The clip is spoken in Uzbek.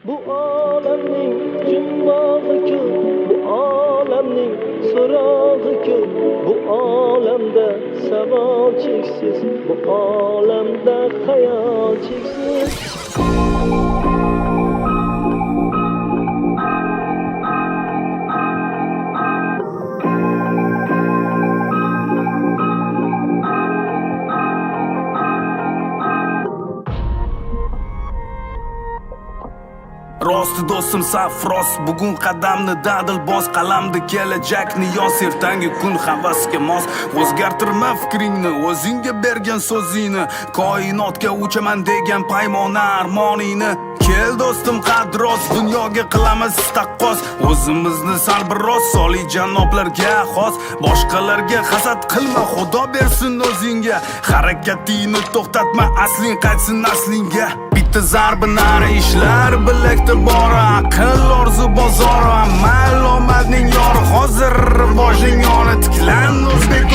Bu olamning jumbog'i ko'p, bu olamning so'rog'i ko'p, bu olamda savol cheksiz, bu olamda xayol cheksiz. Rosti do'stim safrost, bugun qadamni dadil bos, qalamda kelajakni yoz, ertangi kun havasga mos. O'zgartirma fikringni, o'zingga bergan so'zingni, koinotga uchaman degan paymona armoningni. Kel do'stim qadros, dunyoga qilamiz taqqos, o'zimizni sal biroz soliy janoblarga xos. Boshqalarga hasad qilma, Xudo bersin o'zingga, harakatingni to'xtatma, asling qaytsin naslingga. Bitta zarbi nari ishlar, bilakda bor aql, orzu bozori, amal omadning yori. Hozir boshing yoni tiklan o'zbek.